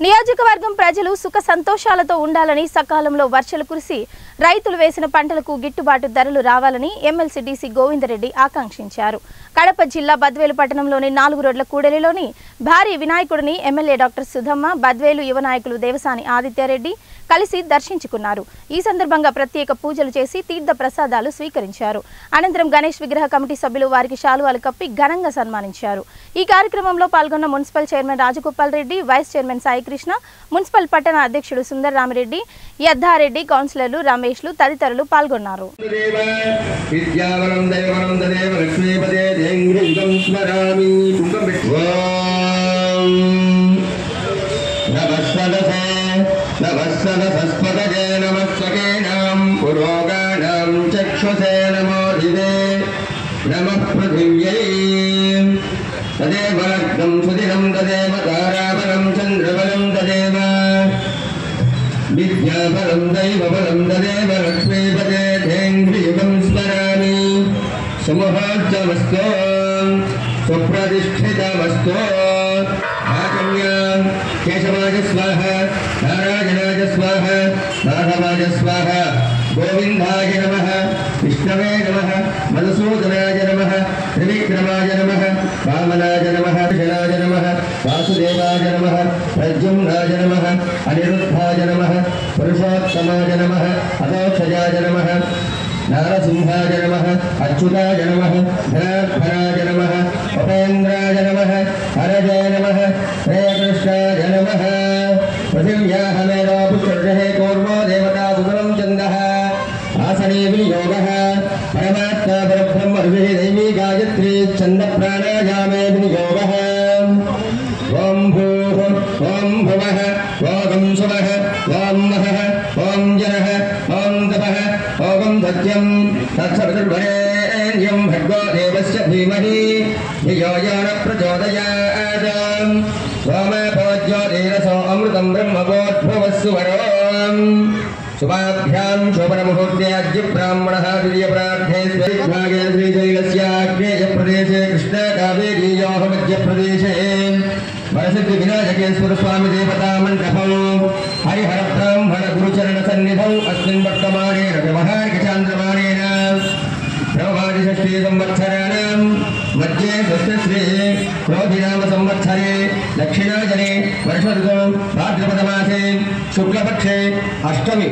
నియోజకవర్గం ప్రజలు సుఖ సంతోషాలతో ఉండాలని, సకాలంలో వర్షాలు కురిసి రైతులు వేసిన పంటలకు గిట్టుబాటు ధరలు రావాలని ఎమ్మెల్సీ డీసీ గోవిందరెడ్డి ఆకాంక్షించారు. కడప జిల్లా బద్వేలు పట్టణంలోని 4 రోడ్ల కూడలిలోని భారీ వినాయకుడిని ఎమ్మెల్యే డాక్టర్ సుధమ్మ, బద్వేలు యువ నాయకులు దేవసాని ఆదిత్యారెడ్డి కలిసి దర్శించుకున్నారు. ఈ సందర్భంగా ప్రత్యేక పూజలు చేసి తీర్థ ప్రసాదాలు స్వీకరించారు. అనంతరం గణేష్ విగ్రహ కమిటీ సభ్యులు వారికి శాలువాలు కప్పి ఘనంగా సన్మానించారు. ఈ కార్యక్రమంలో పాల్గొన్న municipal chairman Rajagopal Reddy, vice chairman Sai Krishna, municipal పట్టణ అధ్యక్షుడు సుందర్ రామిరెడ్డి, యద్దారెడ్డి, కౌన్సిలర్లు రమేష్లు తదితరులు పాల్గొన్నారు. नमः पृथिव्यै तदेव लग्नं सुदिनं तदेव ताराबलं चन्द्रबलं तदेव विद्याबलं दैवबलं तदेव लक्ष्मीपते धेन्द्रियुगं स्मरामि सुमुहूर्तमस्तु सुप्रतिष्ठितमस्तु आचम्यां केशवाय स्वाहा नारायणाय स्वाहा माधवाय स्वाहा गोविंदाय नमः विष्णवे नमः मधुसूदनाय नमः त्रिविक्रमाय नमः वामनाय नमः शनाय नमः वासुदेवाय नमः प्रद्युम्नाय नमः अनिरुद्धाय नमः पुरुषोत्तमाय नमः अदोक्षजाय नमः नारसिंहाय नमः अच्युताय नमः धनार्धनाय नमः उपेन्द्राय नमः हरजय नमः श्रीकृष्णाय नमः पृथिव्याः मेधा पुष्कर्षः कौर्मो देवता सुतलं चन्दः आसने विनियोगः परमात्मा परब्रह्म ऋषिः दैवी गायत्री छन्द प्राणायामे विनियोगः ओम भूः ओम भुवः ओम सुवः ओम महः ओम जनः ओम तपः ओम सत्यं तत्सवितुर्वरेण्यं भर्गो देवस्य धीमहि धियो यो न प्रचोदयात् सोमपूज्योतिरसो अमृतं ब्रह्मभूर्भुवस्सु वरोम् शुभाभ्यां शोभनमुहूर्ते अद्य ब्राह्मणः द्वितीयप्रार्थे स्वेभागे श्रीशैलस्याग्नेयप्रदेशे कृष्णकावेरीयोः मध्यप्रदेशे वरसिद्धिविनायकेश्वर स्वामी देवतामण्डपं हरिहरब्राह्मण गुरुचरणसन्निधौ अस्मिन् वर्तमाने रविमहार्घचान्द्रमानेन ब्रह्मादिषष्ठी संवत्सराणां मध्ये स्वस्तिश्री क्रोधिनाम संवत्सरे दक्षिणाजने वर्ष ऋतौ भाद्रपदमासे शुक्लपक्षे अष्टमी